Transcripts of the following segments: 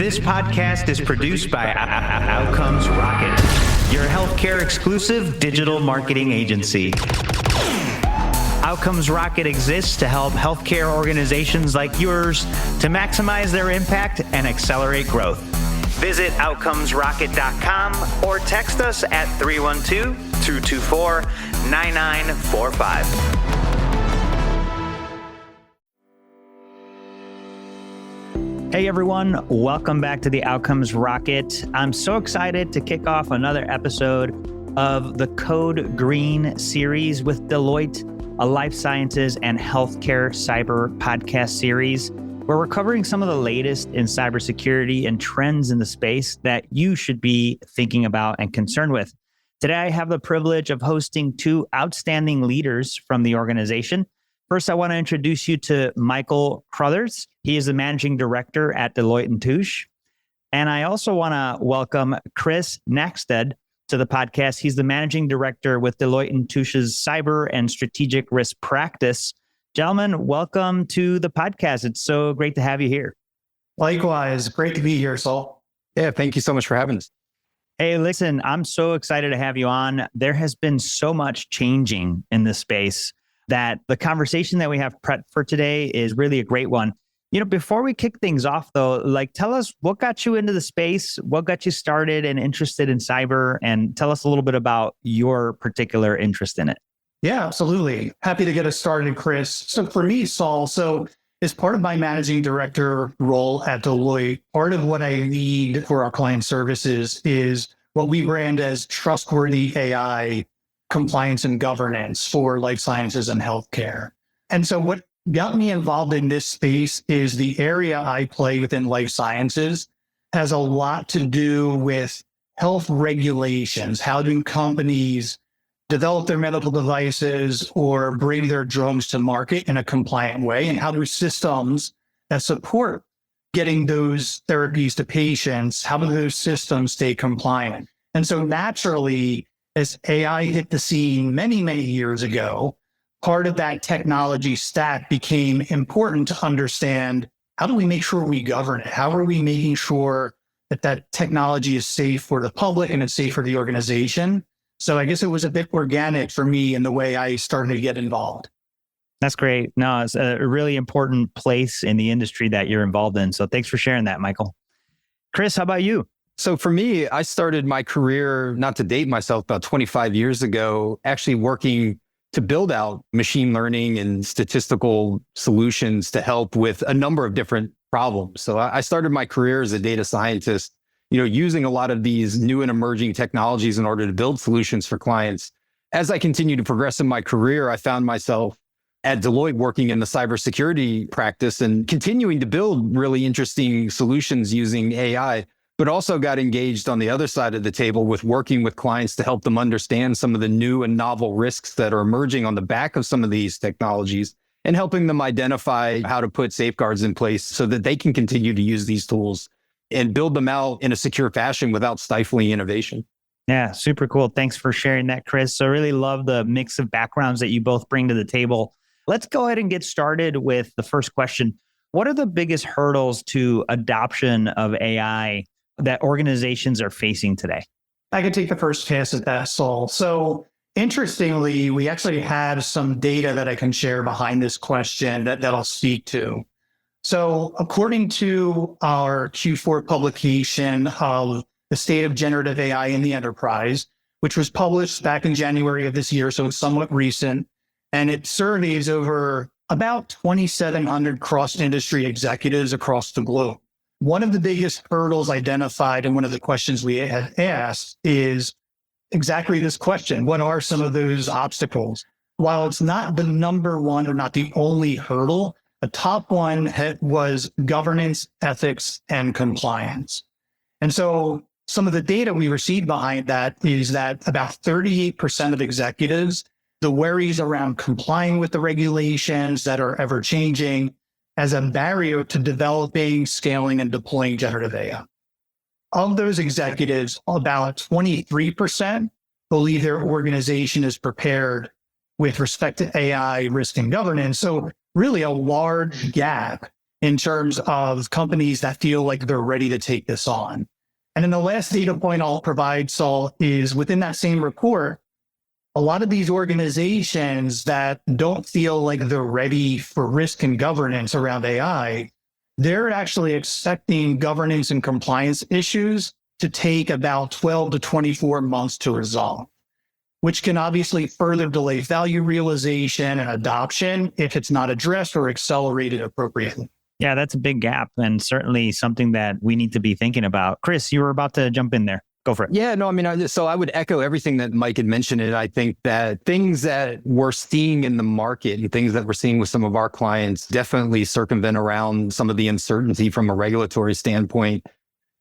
This podcast is produced by Outcomes Rocket, your healthcare exclusive digital marketing agency. Outcomes Rocket exists to help healthcare organizations like yours to maximize their impact and accelerate growth. Visit outcomesrocket.com or text us at 312-224-9945. Hey everyone, welcome back to the Outcomes Rocket. I'm so excited to kick off another episode of the Code Green series with Deloitte, a life sciences and healthcare cyber podcast series, where we're covering some of the latest in cybersecurity and trends in the space that you should be thinking about and concerned with. Today, I have the privilege of hosting two outstanding leaders from the organization. First, I want to introduce you to Michael Crowthers. He is the managing director at Deloitte Touche. And I also want to welcome Chris Knackstedt to the podcast. He's the managing director with Deloitte Touche's cyber and strategic risk practice. Gentlemen, welcome to the podcast. It's so great to have you here. Likewise. Great to be here, Saul. Yeah, thank you so much for having us. Hey, listen, I'm so excited to have you on. There has been so much changing in this space that the conversation that we have prepped for today is really a great one. You know, before we kick things off though, tell us what got you into the space, what got you started and interested in cyber, and tell us a little bit about your particular interest in it. Yeah, absolutely. Happy to get us started, Chris. So for me, Saul, as part of my managing director role at Deloitte, part of what I lead for our client services is what we brand as trustworthy AI compliance and governance for life sciences and healthcare. And so what got me involved in this space is the area I play within life sciences has a lot to do with health regulations. How do companies develop their medical devices or bring their drugs to market in a compliant way? And how do systems that support getting those therapies to patients, how do those systems stay compliant? And so naturally, as AI hit the scene many, many years ago, part of that technology stack became important to understand how do we make sure we govern it? How are we making sure that technology is safe for the public and it's safe for the organization? So I guess it was a bit organic for me in the way I started to get involved. That's great. No, it's a really important place in the industry that you're involved in. So thanks for sharing that, Michael. Chris, how about you? So for me, I started my career, not to date myself, about 25 years ago, actually working to build out machine learning and statistical solutions to help with a number of different problems. So I started my career as a data scientist, using a lot of these new and emerging technologies in order to build solutions for clients. As I continued to progress in my career, I found myself at Deloitte working in the cybersecurity practice and continuing to build really interesting solutions using AI, but also got engaged on the other side of the table with working with clients to help them understand some of the new and novel risks that are emerging on the back of some of these technologies and helping them identify how to put safeguards in place so that they can continue to use these tools and build them out in a secure fashion without stifling innovation. Yeah, super cool. Thanks for sharing that, Chris. So I really love the mix of backgrounds that you both bring to the table. Let's go ahead and get started with the first question. What are the biggest hurdles to adoption of AI that organizations are facing today? I can take the first pass at that, Saul. So interestingly, we actually have some data that I can share behind this question that I'll speak to. So according to our Q4 publication of the State of Generative AI in the Enterprise, which was published back in January of this year, so it's somewhat recent, and it surveys over about 2,700 cross-industry executives across the globe. One of the biggest hurdles identified and one of the questions we had asked is exactly this question. What are some of those obstacles? While it's not the number one or not the only hurdle, the top one was governance, ethics, and compliance. And so some of the data we received behind that is that about 38% of executives, the worries around complying with the regulations that are ever changing, as a barrier to developing, scaling, and deploying generative AI. Of those executives, about 23% believe their organization is prepared with respect to AI risk and governance. So really a large gap in terms of companies that feel like they're ready to take this on. And then the last data point I'll provide, Saul, is within that same report, a lot of these organizations that don't feel like they're ready for risk and governance around AI, they're actually expecting governance and compliance issues to take about 12 to 24 months to resolve, which can obviously further delay value realization and adoption if it's not addressed or accelerated appropriately. Yeah, that's a big gap and certainly something that we need to be thinking about. Chris, you were about to jump in there. Go for it. Yeah, no, I mean, so I would echo everything that Mike had mentioned. And I think that things that we're seeing in the market and things that we're seeing with some of our clients definitely circumvent around some of the uncertainty from a regulatory standpoint.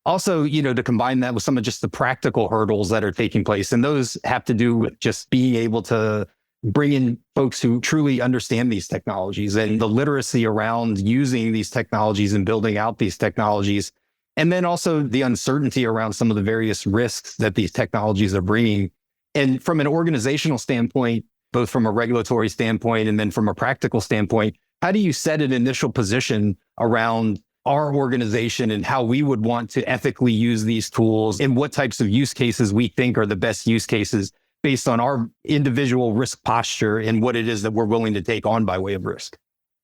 Also, to combine that with some of just the practical hurdles that are taking place. And those have to do with just being able to bring in folks who truly understand these technologies and the literacy around using these technologies and building out these technologies. And then also the uncertainty around some of the various risks that these technologies are bringing. And from an organizational standpoint, both from a regulatory standpoint and then from a practical standpoint, how do you set an initial position around our organization and how we would want to ethically use these tools and what types of use cases we think are the best use cases based on our individual risk posture and what it is that we're willing to take on by way of risk?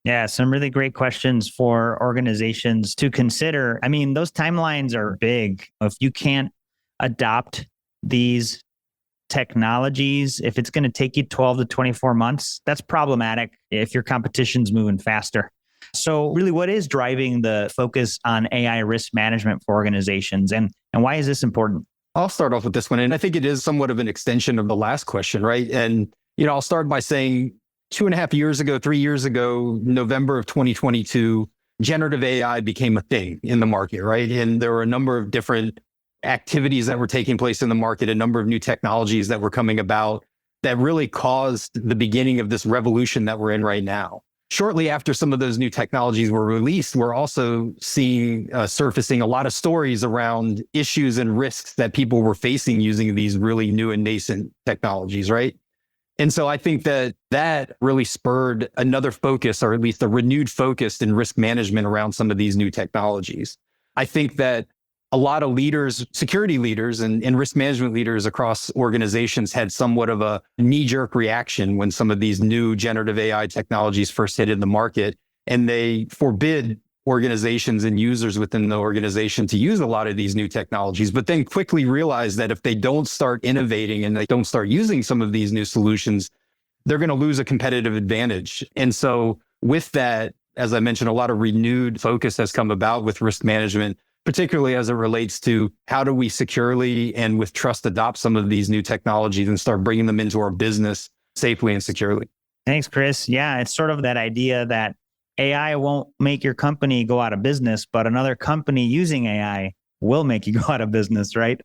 Yeah, some really great questions for organizations to consider. I mean, those timelines are big. If you can't adopt these technologies, if it's going to take you 12 to 24 months, that's problematic if your competition's moving faster. So really, what is driving the focus on AI risk management for organizations, and why is this important? I'll start off with this one. And I think it is somewhat of an extension of the last question, right? And, I'll start by saying 2.5 years ago, 3 years ago, November of 2022, generative AI became a thing in the market, right? And there were a number of different activities that were taking place in the market, a number of new technologies that were coming about that really caused the beginning of this revolution that we're in right now. Shortly after some of those new technologies were released, we're also seeing surfacing a lot of stories around issues and risks that people were facing using these really new and nascent technologies, right? And so I think that really spurred another focus, or at least a renewed focus in risk management around some of these new technologies. I think that a lot of leaders, security leaders and risk management leaders across organizations had somewhat of a knee-jerk reaction when some of these new generative AI technologies first hit in the market, and they forbid organizations and users within the organization to use a lot of these new technologies, but then quickly realize that if they don't start innovating and they don't start using some of these new solutions, they're going to lose a competitive advantage. And so with that, as I mentioned, a lot of renewed focus has come about with risk management, particularly as it relates to how do we securely and with trust adopt some of these new technologies and start bringing them into our business safely and securely. Thanks, Chris. Yeah, it's sort of that idea that AI won't make your company go out of business, but another company using AI will make you go out of business, right?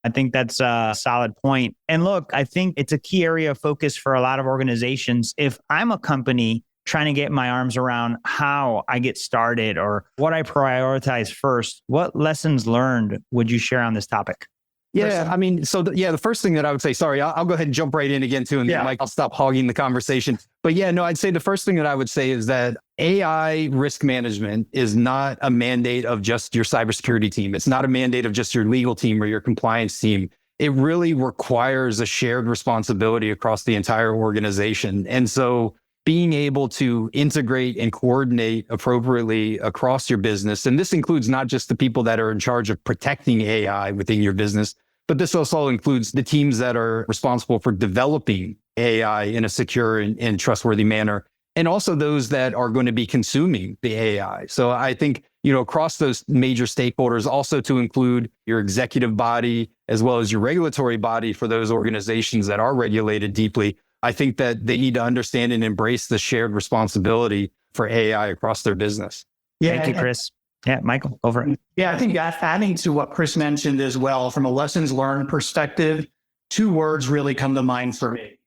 I think that's a solid point. And look, I think it's a key area of focus for a lot of organizations. If I'm a company trying to get my arms around how I get started or what I prioritize first, what lessons learned would you share on this topic? Yeah, I mean, the first thing that I would say, sorry, I'll go ahead and jump right in again too, and then Mike, I'll stop hogging the conversation. But yeah, no, I'd say the first thing that I would say is that AI risk management is not a mandate of just your cybersecurity team. It's not a mandate of just your legal team or your compliance team. It really requires a shared responsibility across the entire organization. And so being able to integrate and coordinate appropriately across your business, and this includes not just the people that are in charge of protecting AI within your business, but this also includes the teams that are responsible for developing AI in a secure and trustworthy manner, and also those that are going to be consuming the AI. So I think, across those major stakeholders, also to include your executive body, as well as your regulatory body for those organizations that are regulated deeply, I think that they need to understand and embrace the shared responsibility for AI across their business. Yeah, thank you, Chris. Yeah, Michael, over it. Yeah, I think adding to what Chris mentioned as well, from a lessons learned perspective, 2 words really come to mind for me: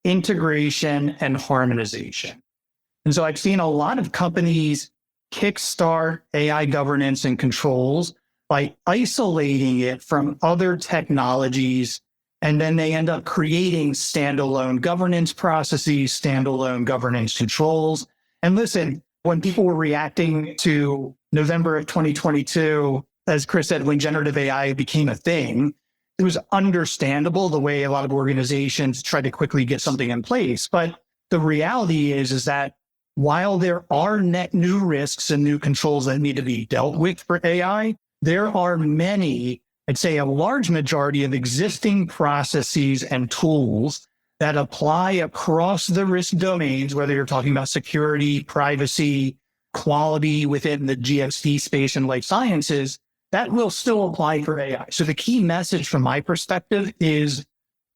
integration and harmonization. And so I've seen a lot of companies kickstart AI governance and controls by isolating it from other technologies. And then they end up creating standalone governance processes, standalone governance controls. And listen, when people were reacting to November of 2022, as Chris said, when generative AI became a thing, it was understandable the way a lot of organizations tried to quickly get something in place. But the reality is that while there are net new risks and new controls that need to be dealt with for AI, there are many, I'd say a large majority of existing processes and tools that apply across the risk domains, whether you're talking about security, privacy, quality within the GXP space and life sciences, that will still apply for AI. So the key message from my perspective is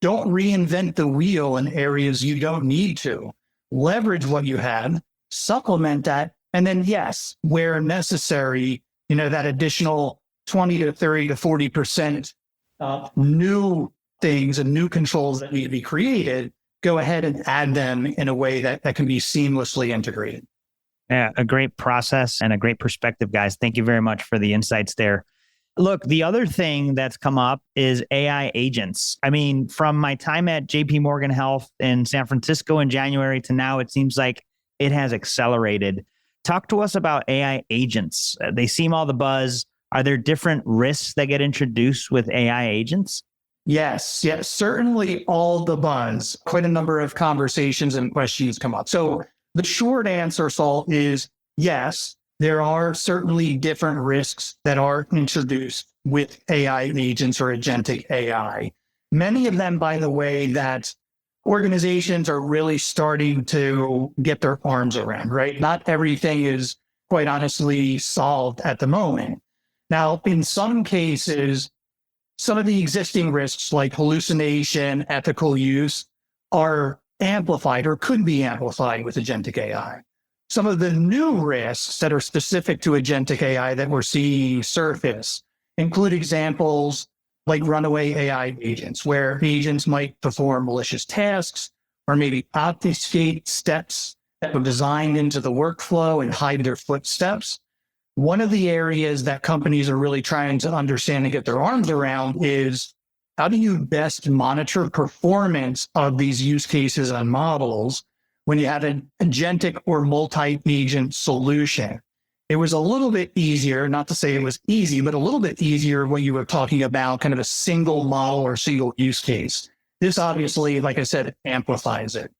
don't reinvent the wheel in areas you don't need to. Leverage what you have, supplement that, and then yes, where necessary, that additional 20 to 30 to 40% new things and new controls that need to be created, go ahead and add them in a way that can be seamlessly integrated. Yeah, a great process and a great perspective, guys. Thank you very much for the insights there. Look, the other thing that's come up is AI agents. I mean, from my time at JP Morgan Health in San Francisco in January to now, it seems like it has accelerated. Talk to us about AI agents. They seem all the buzz. Are there different risks that get introduced with AI agents? Yes, certainly all the buzz. Quite a number of conversations and questions come up. So the short answer, Saul, is yes, there are certainly different risks that are introduced with AI agents or agentic AI. Many of them, by the way, that organizations are really starting to get their arms around, right? Not everything is, quite honestly, solved at the moment. Now, in some cases, some of the existing risks like hallucination, ethical use are amplified or could be amplified with agentic AI. Some of the new risks that are specific to agentic AI that we're seeing surface include examples like runaway AI agents, where agents might perform malicious tasks or maybe obfuscate steps that were designed into the workflow and hide their footsteps. One of the areas that companies are really trying to understand and get their arms around is how do you best monitor performance of these use cases and models when you have an agentic or multi-agent solution? It was a little bit easier, not to say it was easy, but a little bit easier when you were talking about kind of a single model or single use case. This obviously, like I said, amplifies it.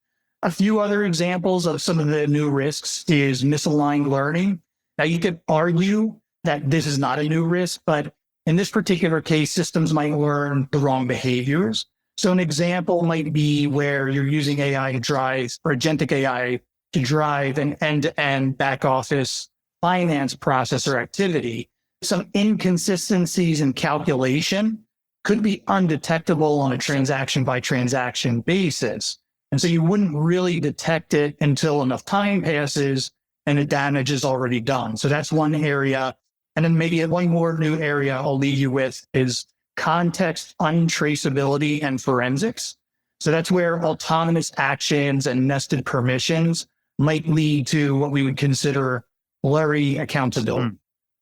A few other examples of some of the new risks is misaligned learning. Now, you could argue that this is not a new risk, but in this particular case, systems might learn the wrong behaviors. So an example might be where you're using AI to drive, or agentic AI to drive an end-to-end back office finance process or activity. Some inconsistencies in calculation could be undetectable on a transaction by transaction basis. And so you wouldn't really detect it until enough time passes and the damage is already done. So that's one area. And then maybe one more new area I'll leave you with is context untraceability and forensics. So that's where autonomous actions and nested permissions might lead to what we would consider blurry accountability.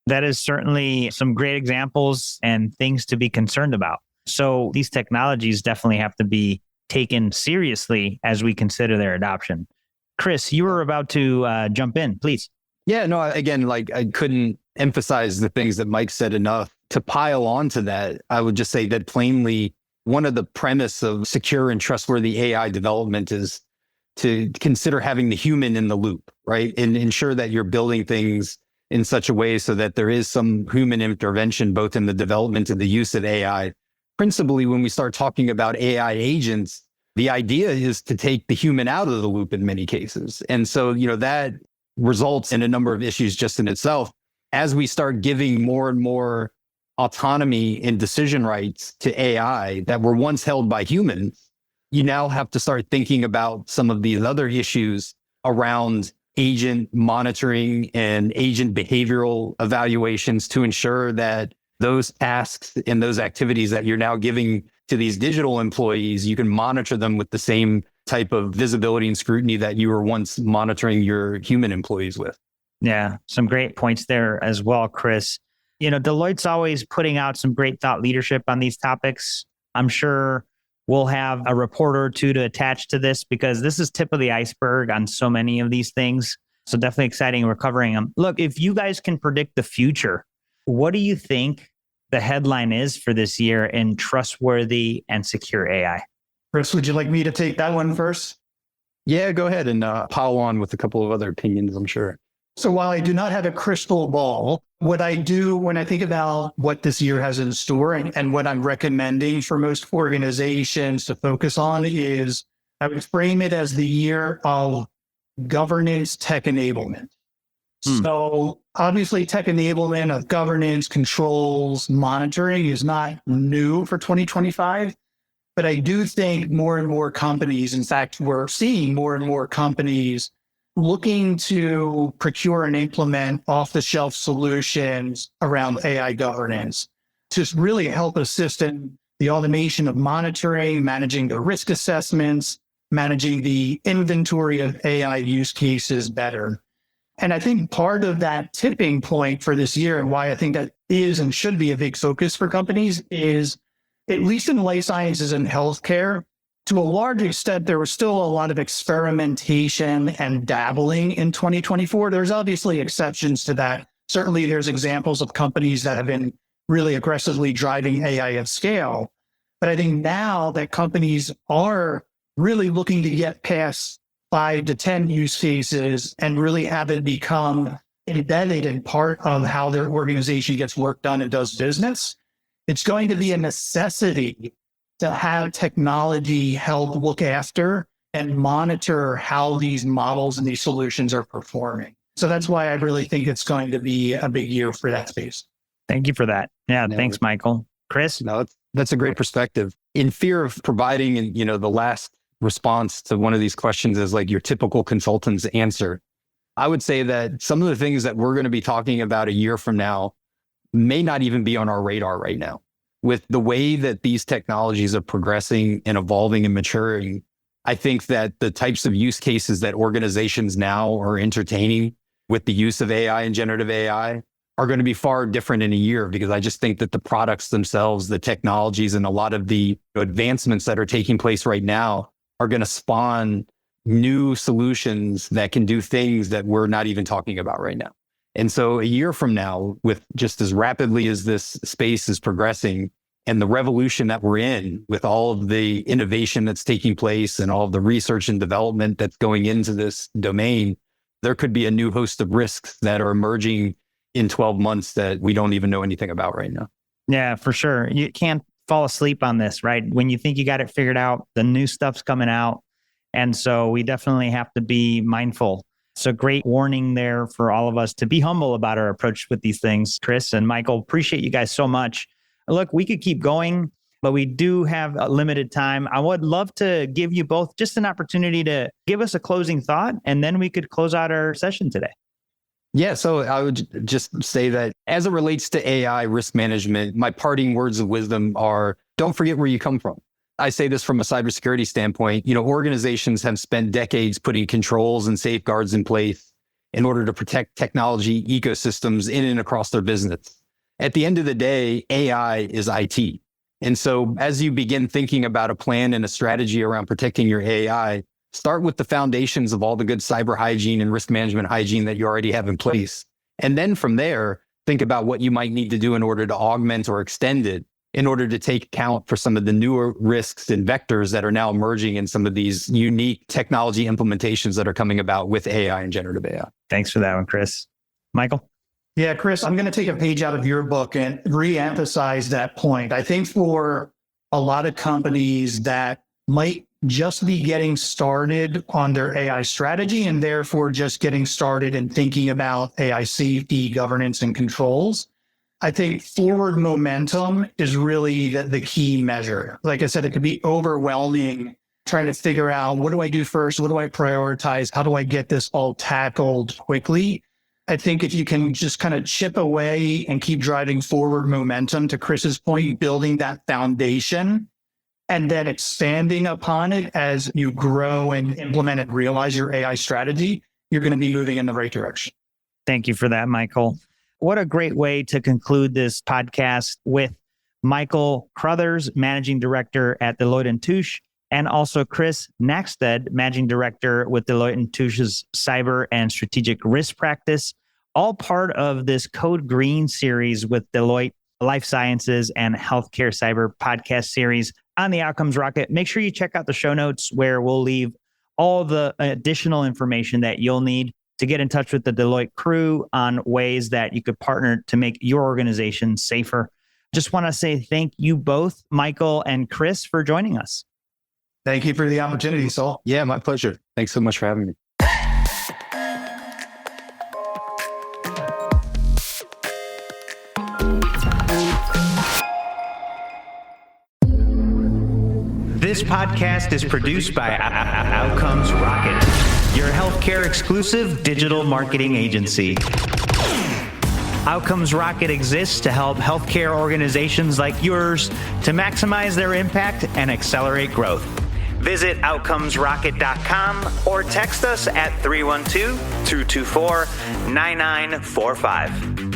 That is certainly some great examples and things to be concerned about. So these technologies definitely have to be taken seriously as we consider their adoption. Chris, you were about to jump in, please. Yeah, no, again, I couldn't emphasize the things that Mike said enough. To pile on to that, I would just say that plainly, one of the premise of secure and trustworthy AI development is to consider having the human in the loop, right? And ensure that you're building things in such a way so that there is some human intervention, both in the development and the use of AI. Principally, when we start talking about AI agents, the idea is to take the human out of the loop in many cases. And so, that results in a number of issues just in itself. As we start giving more and more autonomy and decision rights to AI that were once held by humans, you now have to start thinking about some of these other issues around agent monitoring and agent behavioral evaluations to ensure that those tasks and those activities that you're now giving to these digital employees, you can monitor them with the same type of visibility and scrutiny that you were once monitoring your human employees with. Yeah, some great points there as well, Chris. Deloitte's always putting out some great thought leadership on these topics. I'm sure we'll have a report or two to attach to this because this is tip of the iceberg on so many of these things. So definitely exciting. We're covering them. Look, if you guys can predict the future, what do you think the headline is for this year in trustworthy and secure AI? Chris, would you like me to take that one first? Yeah, go ahead and pile on with a couple of other opinions, I'm sure. So while I do not have a crystal ball, what I do when I think about what this year has in store and what I'm recommending for most organizations to focus on is I would frame it as the year of governance tech enablement. So obviously tech enablement of governance, controls, monitoring is not new for 2025. But I do think more and more companies, in fact, we're seeing more and more companies looking to procure and implement off-the-shelf solutions around AI governance to really help assist in the automation of monitoring, managing the risk assessments, managing the inventory of AI use cases better. And I think part of that tipping point for this year and why I think that is and should be a big focus for companies is, at least in life sciences and healthcare, to a large extent, there was still a lot of experimentation and dabbling in 2024. There's obviously exceptions to that. Certainly, there's examples of companies that have been really aggressively driving AI at scale. But I think now that companies are really looking to get past 5 to 10 use cases and really have it become embedded in part of how their organization gets work done and does business, it's going to be a necessity to have technology help look after and monitor how these models and these solutions are performing. So that's why I really think it's going to be a big year for that space. Thank you for that. Yeah, thanks, Michael. Chris? No, that's a great perspective. In fear of providing, and the last response to one of these questions is like your typical consultant's answer, I would say that some of the things that we're going to be talking about a year from now may not even be on our radar right now. With the way that these technologies are progressing and evolving and maturing, I think that the types of use cases that organizations now are entertaining with the use of AI and generative AI are going to be far different in a year, because I just think that the products themselves, the technologies, and a lot of the advancements that are taking place right now are going to spawn new solutions that can do things that we're not even talking about right now. And so a year from now, with just as rapidly as this space is progressing and the revolution that we're in with all of the innovation that's taking place and all of the research and development that's going into this domain, there could be a new host of risks that are emerging in 12 months that we don't even know anything about right now. Yeah, for sure. You can't fall asleep on this, right? When you think you got it figured out, the new stuff's coming out. And so we definitely have to be mindful. So great warning there for all of us to be humble about our approach with these things. Chris and Michael, appreciate you guys so much. Look, we could keep going, but we do have a limited time. I would love to give you both just an opportunity to give us a closing thought, and then we could close out our session today. Yeah, so I would just say that as it relates to AI risk management, my parting words of wisdom are, don't forget where you come from. I say this from a cybersecurity standpoint. Organizations have spent decades putting controls and safeguards in place in order to protect technology ecosystems in and across their business. At the end of the day, AI is IT. And so as you begin thinking about a plan and a strategy around protecting your AI, start with the foundations of all the good cyber hygiene and risk management hygiene that you already have in place. And then from there, think about what you might need to do in order to augment or extend it, in order to take account for some of the newer risks and vectors that are now emerging in some of these unique technology implementations that are coming about with AI and generative AI. Thanks for that one, Chris. Michael? Yeah, Chris, I'm going to take a page out of your book and re-emphasize that point. I think for a lot of companies that might just be getting started on their AI strategy and therefore just getting started and thinking about AI safety, governance, and controls, I think forward momentum is really the key measure. Like I said, it could be overwhelming trying to figure out, what do I do first? What do I prioritize? How do I get this all tackled quickly? I think if you can just kind of chip away and keep driving forward momentum, to Chris's point, building that foundation and then expanding upon it as you grow and implement and realize your AI strategy, you're going to be moving in the right direction. Thank you for that, Michael. What a great way to conclude this podcast with Michael Crowthers, Managing Director at Deloitte Touche, and also Chris Knackstedt, Managing Director with Deloitte Touche's Cyber and Strategic Risk Practice, all part of this Code Green series with Deloitte Life Sciences and Healthcare Cyber podcast series on the Outcomes Rocket. Make sure you check out the show notes where we'll leave all the additional information that you'll need to get in touch with the Deloitte crew on ways that you could partner to make your organization safer. Just want to say thank you both, Michael and Chris, for joining us. Thank you for the opportunity, Saul. Yeah, my pleasure. Thanks so much for having me. This podcast is produced by Outcomes Rocket, your healthcare exclusive digital marketing agency. Outcomes Rocket exists to help healthcare organizations like yours to maximize their impact and accelerate growth. Visit outcomesrocket.com or text us at 312-224-9945.